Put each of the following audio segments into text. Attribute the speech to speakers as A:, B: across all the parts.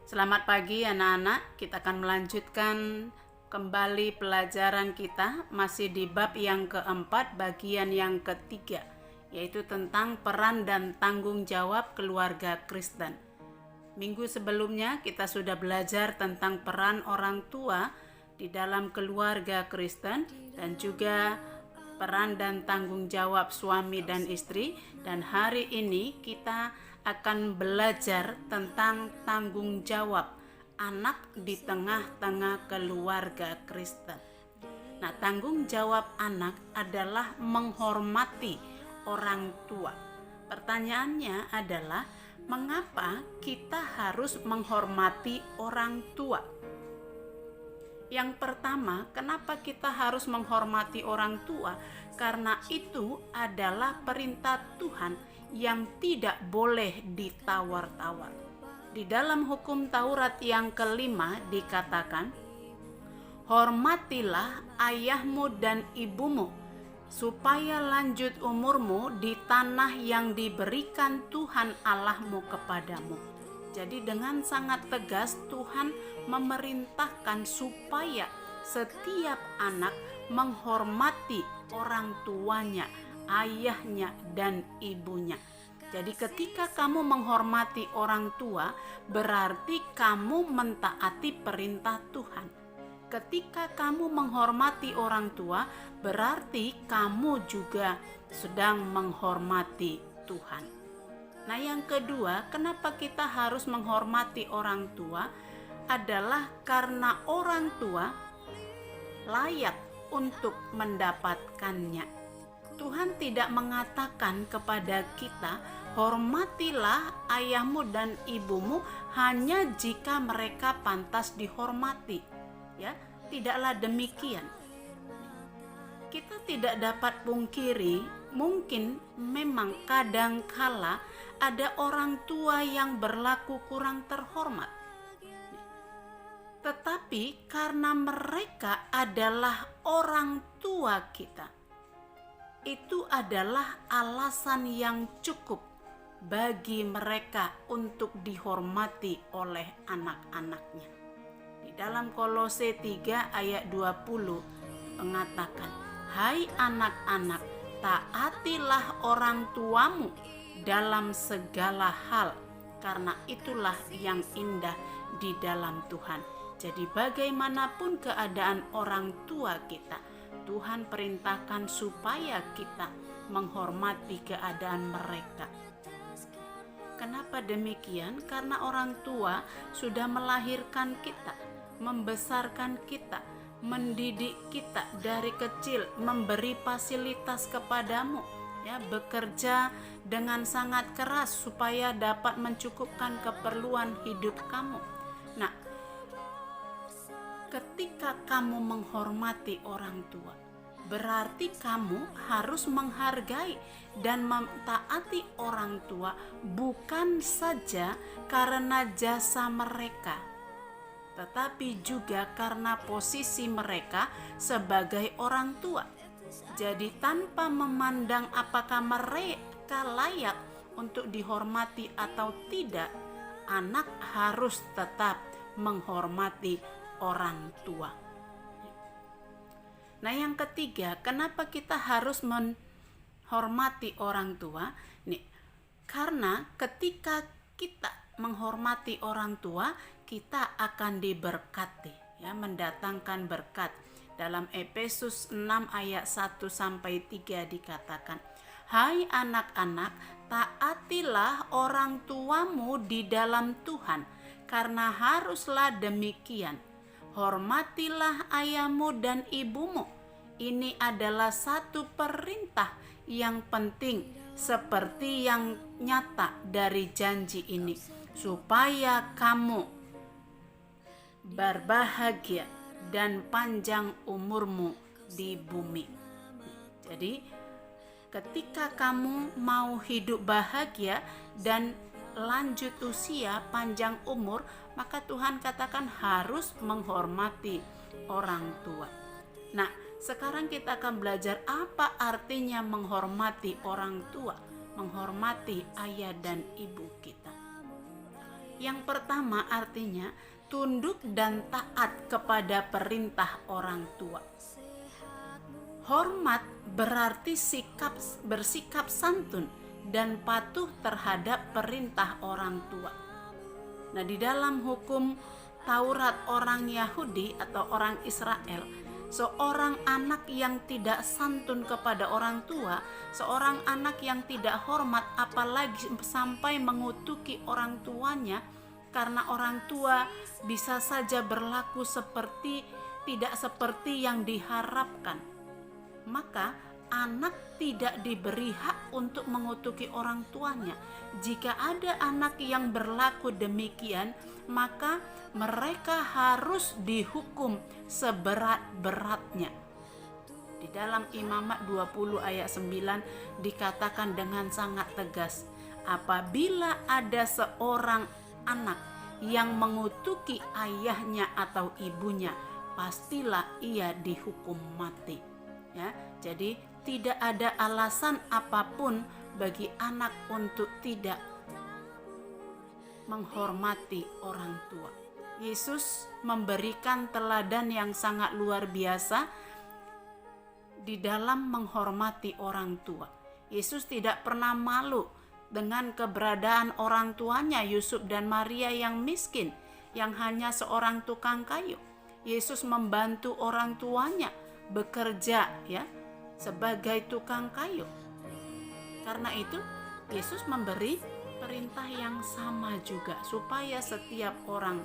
A: Selamat pagi anak-anak, kita akan melanjutkan kembali pelajaran kita masih di bab yang keempat bagian yang ketiga, yaitu tentang peran dan tanggung jawab keluarga Kristen. Minggu sebelumnya kita sudah belajar tentang peran orang tua di dalam keluarga Kristen dan juga peran dan tanggung jawab suami dan istri, dan hari ini kita akan belajar tentang tanggung jawab anak di tengah-tengah keluarga Kristen. Nah, tanggung jawab anak adalah menghormati orang tua. Pertanyaannya adalah, mengapa kita harus menghormati orang tua? Yang pertama, kenapa kita harus menghormati orang tua? Karena itu adalah perintah Tuhan yang tidak boleh ditawar-tawar. Di dalam hukum Taurat yang kelima dikatakan, hormatilah ayahmu dan ibumu, supaya lanjut umurmu di tanah yang diberikan Tuhan Allahmu kepadamu. Jadi dengan sangat tegas Tuhan memerintahkan supaya setiap anak menghormati orang tuanya, ayahnya dan ibunya. Jadi ketika kamu menghormati orang tua, berarti kamu mentaati perintah Tuhan. Ketika kamu menghormati orang tua, berarti kamu juga sedang menghormati Tuhan. Nah, yang kedua, kenapa kita harus menghormati orang tua adalah karena orang tua layak untuk mendapatkannya. Tuhan tidak mengatakan kepada kita, hormatilah ayahmu dan ibumu hanya jika mereka pantas dihormati. Ya, tidaklah demikian. Kita tidak dapat pungkiri, mungkin memang kadangkala ada orang tua yang berlaku kurang terhormat. Tetapi karena mereka adalah orang tua kita, itu adalah alasan yang cukup bagi mereka untuk dihormati oleh anak-anaknya. Di dalam Kolose 3 ayat 20 mengatakan, hai anak-anak, taatilah orang tuamu dalam segala hal, karena itulah yang indah di dalam Tuhan. Jadi bagaimanapun keadaan orang tua kita, Tuhan perintahkan supaya kita menghormati keadaan mereka. Kenapa demikian? Karena orang tua sudah melahirkan kita, membesarkan kita, mendidik kita dari kecil, memberi fasilitas kepadamu, ya, bekerja dengan sangat keras supaya dapat mencukupkan keperluan hidup kamu. Nah, ketika kamu menghormati orang tua, berarti kamu harus menghargai dan mentaati orang tua, bukan saja karena jasa mereka, tetapi juga karena posisi mereka sebagai orang tua. Jadi tanpa memandang apakah mereka layak untuk dihormati atau tidak, anak harus tetap menghormati orang tua. Nah, yang ketiga, kenapa kita harus menghormati orang tua? Nih, karena ketika kita menghormati orang tua, kita akan diberkati, ya, mendatangkan berkat. Dalam Efesus 6 ayat 1 sampai 3 dikatakan, hai anak-anak, taatilah orang tuamu di dalam Tuhan, karena haruslah demikian. Hormatilah ayahmu dan ibumu. Ini adalah satu perintah yang penting, seperti yang nyata dari janji ini, supaya kamu berbahagia dan panjang umurmu di bumi. Jadi ketika kamu mau hidup bahagia dan lanjut usia, panjang umur, maka Tuhan katakan harus menghormati orang tua. Nah, sekarang kita akan belajar apa artinya menghormati orang tua, menghormati ayah dan ibu kita. Yang pertama artinya tunduk dan taat kepada perintah orang tua. Hormat berarti bersikap santun dan patuh terhadap perintah orang tua. Nah, di dalam hukum Taurat orang Yahudi atau orang Israel, seorang anak yang tidak santun kepada orang tua, seorang anak yang tidak hormat apalagi sampai mengutuki orang tuanya, karena orang tua bisa saja berlaku tidak seperti yang diharapkan, maka anak tidak diberi hak untuk mengutuki orang tuanya. Jika ada anak yang berlaku demikian, maka mereka harus dihukum seberat-beratnya. Di dalam Imamat 20 ayat 9 dikatakan dengan sangat tegas, apabila ada seorang anak yang mengutuki ayahnya atau ibunya, pastilah ia dihukum mati. Ya, jadi tidak ada alasan apapun bagi anak untuk tidak menghormati orang tua. Yesus memberikan teladan yang sangat luar biasa di dalam menghormati orang tua. Yesus tidak pernah malu dengan keberadaan orang tuanya, Yusuf dan Maria yang miskin, yang hanya seorang tukang kayu. Yesus membantu orang tuanya bekerja sebagai tukang kayu. Karena itu Yesus memberi perintah yang sama juga supaya setiap orang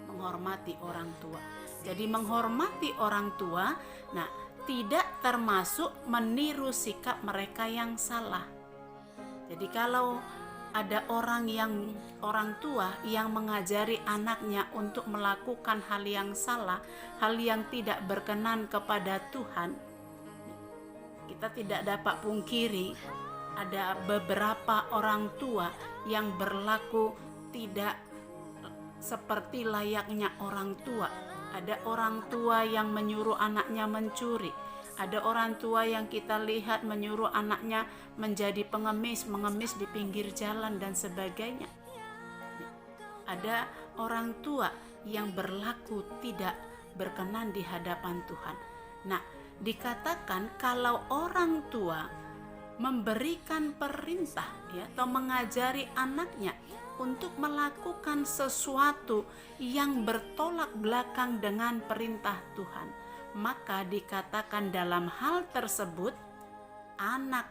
A: menghormati orang tua. Jadi menghormati orang tua, tidak termasuk meniru sikap mereka yang salah. Jadi kalau ada orang tua yang mengajari anaknya untuk melakukan hal yang salah, hal yang tidak berkenan kepada Tuhan, kita tidak dapat pungkiri ada beberapa orang tua yang berlaku tidak seperti layaknya orang tua. Ada orang tua yang menyuruh anaknya mencuri. Ada orang tua yang kita lihat menyuruh anaknya menjadi pengemis di pinggir jalan dan sebagainya. Ada orang tua yang berlaku tidak berkenan di hadapan Tuhan. Dikatakan kalau orang tua memberikan perintah atau mengajari anaknya untuk melakukan sesuatu yang bertolak belakang dengan perintah Tuhan, maka dikatakan dalam hal tersebut anak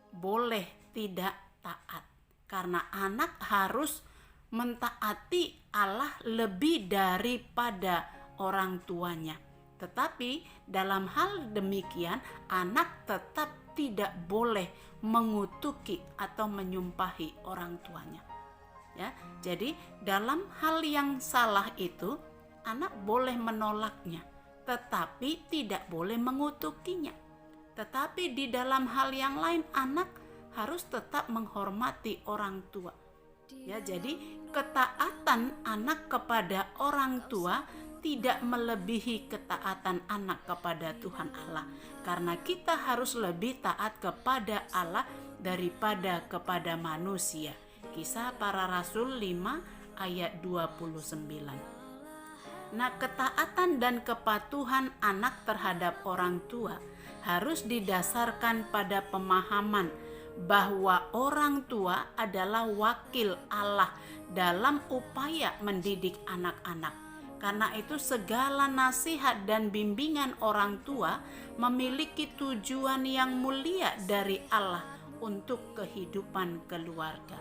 A: boleh tidak taat, karena anak harus mentaati Allah lebih daripada orang tuanya. Tetapi dalam hal demikian anak tetap tidak boleh mengutuki atau menyumpahi orang tuanya. Jadi dalam hal yang salah itu anak boleh menolaknya, tetapi tidak boleh mengutukinya. Tetapi di dalam hal yang lain anak harus tetap menghormati orang tua. Jadi ketaatan anak kepada orang tua tidak melebihi ketaatan anak kepada Tuhan Allah, karena kita harus lebih taat kepada Allah daripada kepada manusia. Kisah Para Rasul 5 ayat 29. Ketaatan dan kepatuhan anak terhadap orang tua harus didasarkan pada pemahaman bahwa orang tua adalah wakil Allah dalam upaya mendidik anak-anak. Karena itu segala nasihat dan bimbingan orang tua memiliki tujuan yang mulia dari Allah untuk kehidupan keluarga.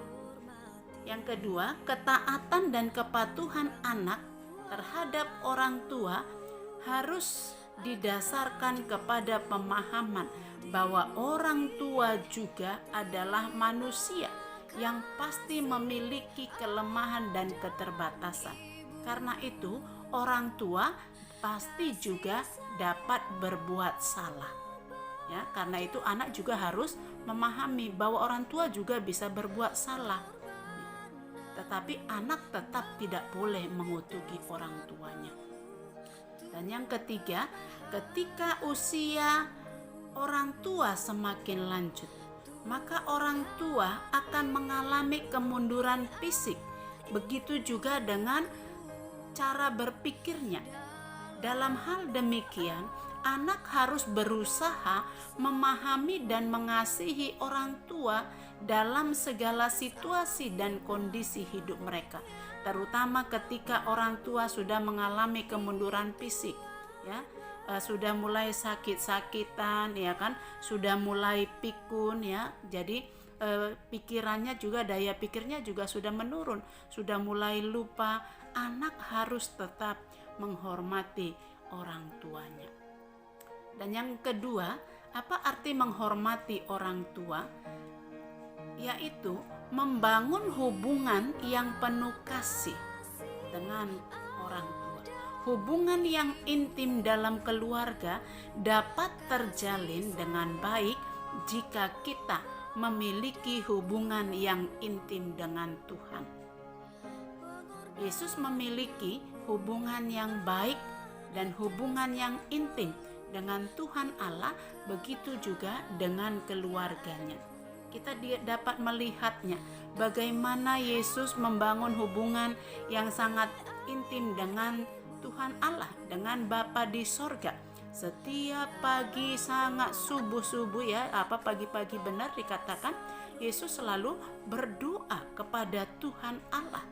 A: Yang kedua, ketaatan dan kepatuhan anak terhadap orang tua harus didasarkan kepada pemahaman bahwa orang tua juga adalah manusia yang pasti memiliki kelemahan dan keterbatasan. Karena itu, orang tua pasti juga dapat berbuat salah. Karena itu anak juga harus memahami bahwa orang tua juga bisa berbuat salah. Tetapi anak tetap tidak boleh mengutuki orang tuanya. Dan yang ketiga, ketika usia orang tua semakin lanjut, maka orang tua akan mengalami kemunduran fisik begitu juga dengan cara berpikirnya. Dalam hal demikian, anak harus berusaha memahami dan mengasihi orang tua dalam segala situasi dan kondisi hidup mereka, terutama ketika orang tua sudah mengalami kemunduran fisik, ya. Sudah mulai sakit-sakitan, ya kan, sudah mulai pikun, ya. Jadi pikirannya juga, daya pikirnya juga sudah menurun, sudah mulai lupa. Anak harus tetap menghormati orang tuanya. Dan yang kedua, apa arti menghormati orang tua? Yaitu membangun hubungan yang penuh kasih dengan orang tua. Hubungan yang intim dalam keluarga dapat terjalin dengan baik jika kita memiliki hubungan yang intim dengan Tuhan. Yesus memiliki hubungan yang baik dan hubungan yang intim dengan Tuhan Allah, begitu juga dengan keluarganya. Kita dapat melihatnya bagaimana Yesus membangun hubungan yang sangat intim dengan Tuhan Allah, dengan Bapa di sorga. Setiap pagi sangat subuh-subuh, ya, pagi-pagi benar dikatakan, Yesus selalu berdoa kepada Tuhan Allah.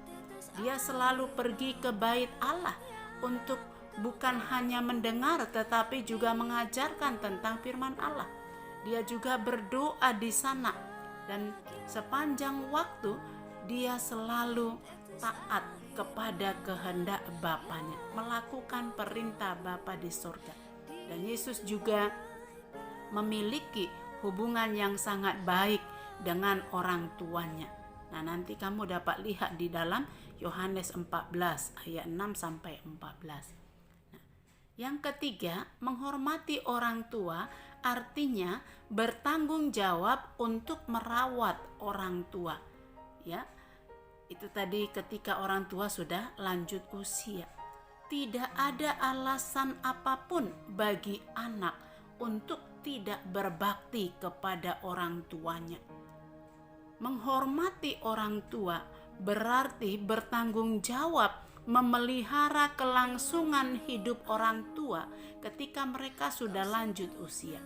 A: Dia selalu pergi ke bait Allah untuk bukan hanya mendengar tetapi juga mengajarkan tentang firman Allah. Dia juga berdoa di sana, dan sepanjang waktu dia selalu taat kepada kehendak Bapanya, melakukan perintah Bapa di surga. Dan Yesus juga memiliki hubungan yang sangat baik dengan orang tuanya. Nah, nanti kamu dapat lihat di dalam Yohanes 14 ayat 6 sampai 14. Nah, yang ketiga, menghormati orang tua artinya bertanggung jawab untuk merawat orang tua. Ya, itu tadi ketika orang tua sudah lanjut usia. Tidak ada alasan apapun bagi anak untuk tidak berbakti kepada orang tuanya. Menghormati orang tua berarti bertanggung jawab memelihara kelangsungan hidup orang tua ketika mereka sudah lanjut usia.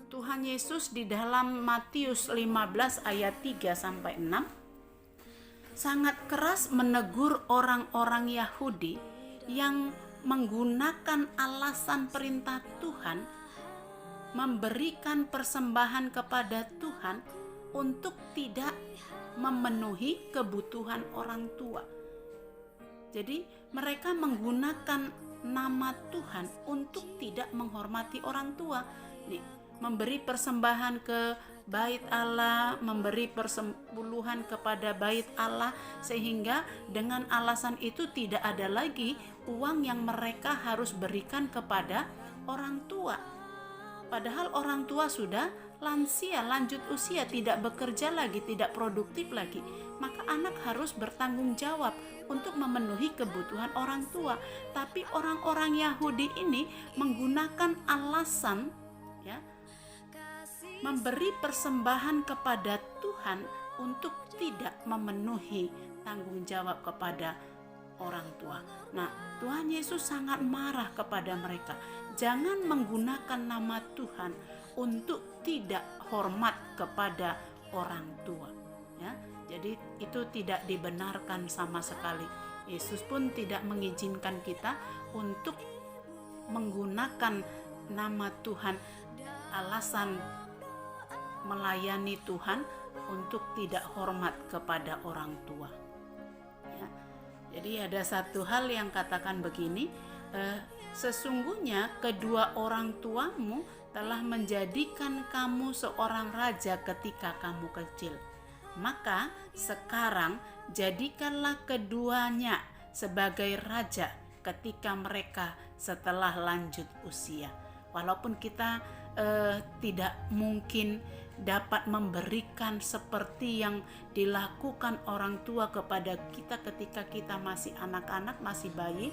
A: Tuhan Yesus di dalam Matius 15 ayat 3 sampai 6 sangat keras menegur orang-orang Yahudi yang menggunakan alasan perintah Tuhan, memberikan persembahan kepada Tuhan untuk tidak memenuhi kebutuhan orang tua. Jadi mereka menggunakan nama Tuhan untuk tidak menghormati orang tua. Nih, memberi persembahan ke bait Allah, memberi persepuluhan kepada bait Allah, sehingga dengan alasan itu tidak ada lagi uang yang mereka harus berikan kepada orang tua. Padahal orang tua sudah lansia, lanjut usia, tidak bekerja lagi, tidak produktif lagi. Maka anak harus bertanggung jawab untuk memenuhi kebutuhan orang tua. Tapi orang-orang Yahudi ini menggunakan alasan, ya, memberi persembahan kepada Tuhan untuk tidak memenuhi tanggung jawab kepada orang tua. Nah, Tuhan Yesus sangat marah kepada mereka. Jangan menggunakan nama Tuhan untuk tidak hormat kepada orang tua. Ya, jadi itu tidak dibenarkan sama sekali. Yesus pun tidak mengizinkan kita untuk menggunakan nama Tuhan alasan melayani Tuhan untuk tidak hormat kepada orang tua. Ya. Jadi ada satu hal yang katakan begini, sesungguhnya kedua orang tuamu telah menjadikan kamu seorang raja ketika kamu kecil. Maka sekarang jadikanlah keduanya sebagai raja ketika mereka setelah lanjut usia. Walaupun kita tidak mungkin dapat memberikan seperti yang dilakukan orang tua kepada kita ketika kita masih anak-anak, masih bayi,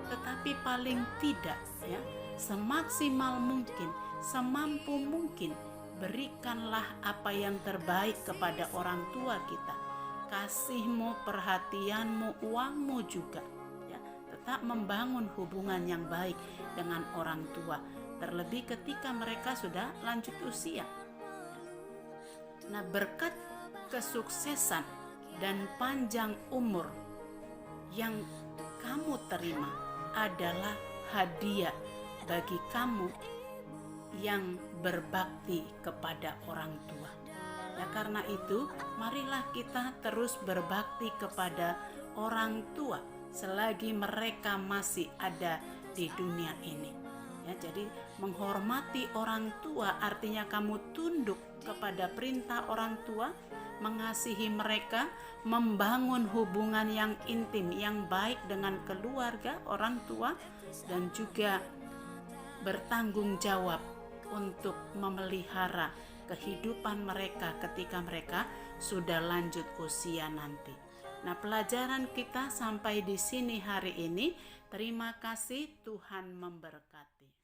A: tetapi paling tidak, ya, semaksimal mungkin, semampu mungkin, berikanlah apa yang terbaik kepada orang tua kita. kasihmu, perhatianmu, uangmu juga. Ya, tetap membangun hubungan yang baik dengan orang tua, terlebih ketika mereka sudah lanjut usia. Nah, berkat kesuksesan dan panjang umur yang kamu terima adalah hadiah bagi kamu yang berbakti kepada orang tua. Ya, karena itu marilah kita terus berbakti kepada orang tua selagi mereka masih ada di dunia ini. Ya, jadi menghormati orang tua artinya kamu tunduk kepada perintah orang tua, mengasihi mereka, membangun hubungan yang intim, yang baik dengan keluarga orang tua, dan juga bertanggung jawab untuk memelihara kehidupan mereka ketika mereka sudah lanjut usia nanti. Nah, pelajaran kita sampai di sini hari ini. Terima kasih, Tuhan memberkati.